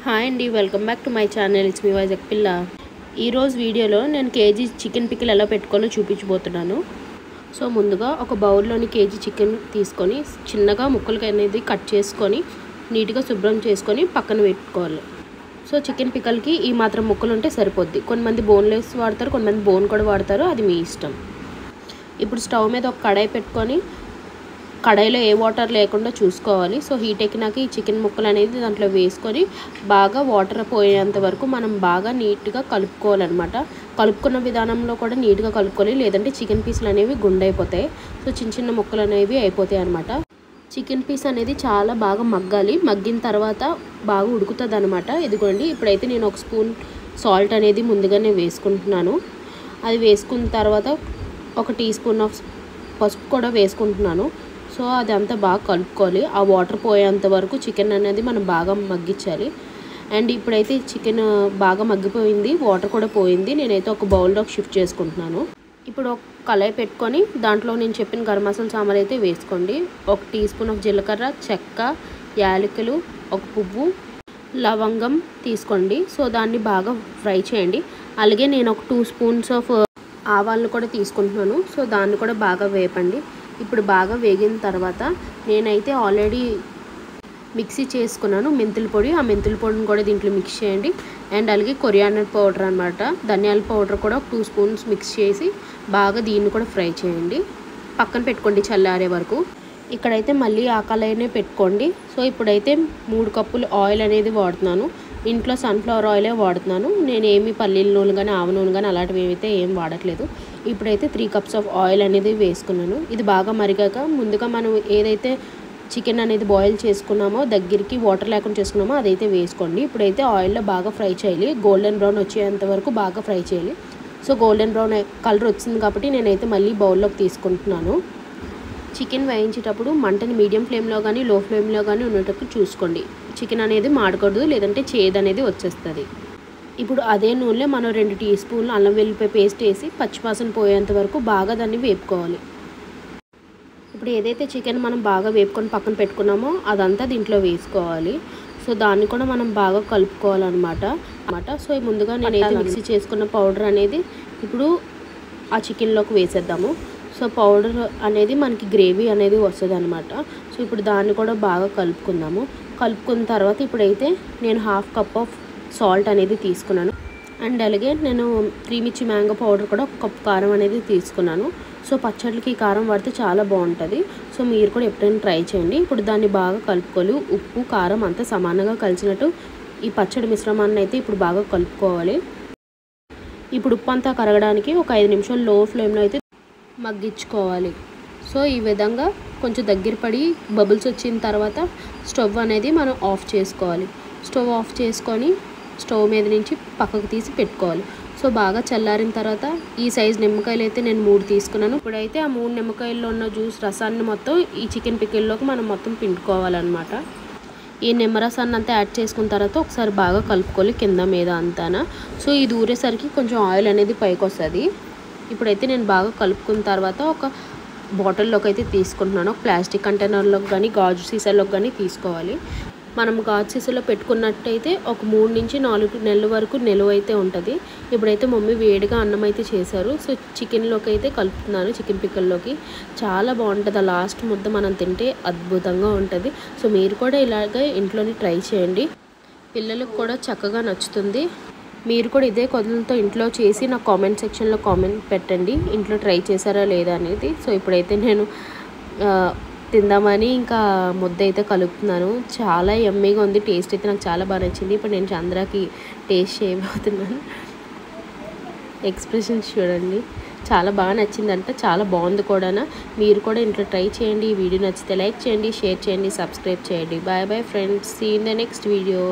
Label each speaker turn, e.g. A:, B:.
A: Hi అండి, welcome back to my channel. It's me Vizag పిల్ల. ఈరోజు వీడియోలో నేను కేజీ చికెన్ పికిల్ ఎలా పెట్టుకోవాలో చూపించబోతున్నాను. సో ముందుగా ఒక బౌల్లోని కేజీ చికెన్ తీసుకొని చిన్నగా ముక్కలకి అనేది కట్ చేసుకొని నీట్గా శుభ్రం చేసుకొని పక్కన పెట్టుకోవాలి. సో చికెన్ పికల్కి ఈ మాత్రం ముక్కలు ఉంటే సరిపోద్ది. కొంతమంది బోన్లెస్ వాడతారు, కొంతమంది బోన్ కూడా వాడతారు, అది మీ ఇష్టం. ఇప్పుడు స్టవ్ మీద ఒక కడాయి పెట్టుకొని కడాయిలో ఏ వాటర్ లేకుండా చూసుకోవాలి. సో హీట్ ఎక్కినాక ఈ చికెన్ ముక్కలు అనేది దాంట్లో వేసుకొని బాగా వాటర్ పోయేంత వరకు మనం బాగా నీట్గా కలుపుకోవాలన్నమాట. కలుపుకున్న విధానంలో కూడా నీట్గా కలుపుకోవాలి, లేదంటే చికెన్ పీసులు అనేవి గుండైపోతాయి. సో చిన్న చిన్న ముక్కలు అనేవి అయిపోతాయి అన్నమాట. చికెన్ పీస్ అనేది చాలా బాగా మగ్గాలి. మగ్గిన తర్వాత బాగా ఉడుకుతుంది అనమాట. ఇదిగోండి, ఇప్పుడైతే నేను ఒక స్పూన్ సాల్ట్ అనేది ముందుగానే వేసుకుంటున్నాను. అది వేసుకున్న తర్వాత ఒక టీ స్పూన్ ఆఫ్ పసుపు కూడా వేసుకుంటున్నాను. సో అదంతా బాగా కలుపుకోవాలి. ఆ వాటర్ పోయేంత వరకు చికెన్ అనేది మనం బాగా మగ్గించాలి. అండ్ ఇప్పుడైతే చికెన్ బాగా మగ్గిపోయింది, వాటర్ కూడా పోయింది. నేనైతే ఒక బౌల్లోకి షిఫ్ట్ చేసుకుంటున్నాను. ఇప్పుడు ఒక కళాయి పెట్టుకొని దాంట్లో నేను చెప్పిన గరం మసాలా సామాన్లు అయితే వేసుకోండి. ఒక టీ స్పూన్ ఆఫ్ జీలకర్ర, చెక్క, యాలకులు, ఒక పువ్వు, లవంగం తీసుకోండి. సో దాన్ని బాగా ఫ్రై చేయండి. అలాగే నేను ఒక 2 స్పూన్స్ ఆఫ్ ఆవాలను కూడా తీసుకుంటున్నాను. సో దాన్ని కూడా బాగా వేపండి. ఇప్పుడు బాగా వేగిన తర్వాత నేనైతే ఆల్రెడీ మిక్సీ చేసుకున్నాను మెంతుల పొడి. ఆ మెంతుల పొడిని కూడా దీంట్లో మిక్స్ చేయండి. అండ్ అలాగే కొరియాండర్ పౌడర్ అనమాట, ధనియాల పౌడర్ కూడా ఒక 2 స్పూన్స్ మిక్స్ చేసి బాగా దీన్ని కూడా ఫ్రై చేయండి. పక్కన పెట్టుకోండి చల్లారే వరకు. ఇక్కడైతే మళ్ళీ ఆ కళాయినే పెట్టుకోండి. సో ఇప్పుడైతే 3 కప్పులు ఆయిల్ అనేది వాడుతున్నాను. ఇంట్లో సన్ఫ్లవర్ ఆయిలే వాడుతున్నాను. నేను ఏమి పల్లీల నూనె కానీ ఆవ నూనె కానీ అలాంటివి అయితే ఏం వాడట్లేదు. ఇప్పుడైతే 3 కప్స్ ఆఫ్ ఆయిల్ అనేది వేసుకున్నాను. ఇది బాగా మరిగాక ముందుగా మనం ఏదైతే చికెన్ అనేది బాయిల్ చేసుకున్నామో దగ్గరికి వాటర్ లేకుండా చేసుకున్నామో అదైతే వేసుకోండి. ఇప్పుడైతే ఆయిల్లో బాగా ఫ్రై చేయాలి. గోల్డెన్ బ్రౌన్ వచ్చేంత వరకు బాగా ఫ్రై చేయాలి. సో గోల్డెన్ బ్రౌన్ కలర్ వచ్చింది కాబట్టి నేనైతే మళ్ళీ బౌల్లోకి తీసుకుంటున్నాను. చికెన్ వేయించేటప్పుడు మంటని మీడియం ఫ్లేమ్లో కానీ లో ఫ్లేమ్లో కానీ ఉండేటట్టు చూసుకోండి. చికెన్ అనేది మాడకూడదు, లేదంటే చేదు అనేది వచ్చేస్తుంది. ఇప్పుడు అదే నూనెలో మనం 2 టీ స్పూన్లు అల్లం వెల్లుల్లిపాయ పేస్ట్ వేసి పచ్చివాసన పోయేంత వరకు బాగా దాన్ని వేపుకోవాలి. ఇప్పుడు ఏదైతే చికెన్ మనం బాగా వేపుకొని పక్కన పెట్టుకున్నామో అదంతా దీంట్లో వేసుకోవాలి. సో దాన్ని కూడా మనం బాగా కలుపుకోవాలన్నమాట. సో ముందుగా నేనైతే మిక్సీ చేసుకున్న పౌడర్ అనేది ఇప్పుడు ఆ చికెన్లోకి వేసేద్దాము. సో పౌడర్ అనేది మనకి గ్రేవీ అనేది వస్తుంది అనమాట. సో ఇప్పుడు దాన్ని కూడా బాగా కలుపుకుందాము. కలుపుకున్న తర్వాత ఇప్పుడైతే నేను 1/2 కప్ ఆఫ్ సాల్ట్ అనేది తీసుకున్నాను. అండ్ అలాగే నేను 3 మిర్చి మ్యాంగో పౌడర్ కూడా 1 కప్ కారం అనేది తీసుకున్నాను. సో పచ్చడికి కారం వాడితే చాలా బాగుంటుంది. సో మీరు కూడా ఎప్పుడైనా ట్రై చేయండి. ఇప్పుడు దాన్ని బాగా కలుపుకోవాలి. ఉప్పు కారం అంతా సమానంగా కలిసినట్టు ఈ పచ్చడి మిశ్రమాన్ని అయితే ఇప్పుడు బాగా కలుపుకోవాలి. ఇప్పుడు ఉప్పు అంతా కరగడానికి ఒక 5 నిమిషాలు లో ఫ్లేమ్లో అయితే మగ్గించుకోవాలి. సో ఈ విధంగా కొంచెం దగ్గర పడి బబుల్స్ వచ్చిన తర్వాత స్టవ్ అనేది మనం ఆఫ్ చేసుకోవాలి. స్టవ్ ఆఫ్ చేసుకొని స్టవ్ మీద నుంచి పక్కకు తీసి పెట్టుకోవాలి. సో బాగా చల్లారిన తర్వాత ఈ సైజు నిమ్మకాయలు అయితే నేను 3 తీసుకున్నాను. ఇప్పుడైతే ఆ 3 నిమ్మకాయల్లో ఉన్న జ్యూస్ రసాన్ని మొత్తం ఈ చికెన్ పికిల్లోకి మనం మొత్తం పిండుకోవాలన్నమాట. ఈ నిమ్మరసాన్ని అంతా యాడ్ చేసుకున్న తర్వాత ఒకసారి బాగా కలుపుకోవాలి కింద మీద అంతానా. సో ఇది ఊరేసరికి కొంచెం ఆయిల్ అనేది పైకి వస్తుంది. ఇప్పుడైతే నేను బాగా కలుపుకున్న తర్వాత ఒక బాటిల్లోకి అయితే తీసుకుంటున్నాను. ఒక ప్లాస్టిక్ కంటైనర్లోకి కానీ గాజు సీసాలోకి కానీ తీసుకోవాలి. మనం గాజు సీసాలో పెట్టుకున్నట్టయితే ఒక 3 నుంచి 4 నెలల వరకు నిలువ అయితే ఉంటుంది. ఇప్పుడైతే మమ్మీ వేడిగా అన్నం అయితే చేశారు. సో చికెన్లోకి అయితే కలుపుతున్నాను. చికెన్ పిక్కల్లోకి చాలా బాగుంటుంది. ఆ లాస్ట్ ముద్ద మనం తింటే అద్భుతంగా ఉంటుంది. సో మీరు కూడా ఇలాగే ఇంట్లోనే ట్రై చేయండి. పిల్లలకు కూడా చక్కగా నచ్చుతుంది. మీరు కూడా ఇదే కొలతలతో ఇంట్లో చేసి నాకు కామెంట్ సెక్షన్లో కామెంట్ పెట్టండి, ఇంట్లో ట్రై చేశారా లేదా అనేది. సో ఇప్పుడైతే నేను తిందామని ఇంకా ముద్ద అయితే కలుపుతున్నాను. చాలా యమ్మీగా ఉంది. టేస్ట్ అయితే నాకు చాలా బాగా నచ్చింది. ఇప్పుడు నేను చంద్రకి టేస్ట్ చేయబోతున్నాను. ఎక్స్ప్రెషన్స్ చూడండి, చాలా బాగా నచ్చిందంట, చాలా బాగుంది కూడా. మీరు కూడా ఇంట్లో ట్రై చేయండి. ఈ వీడియో నచ్చితే లైక్ చేయండి, షేర్ చేయండి, సబ్స్క్రైబ్ చేయండి. Bye bye friends, see in the next video.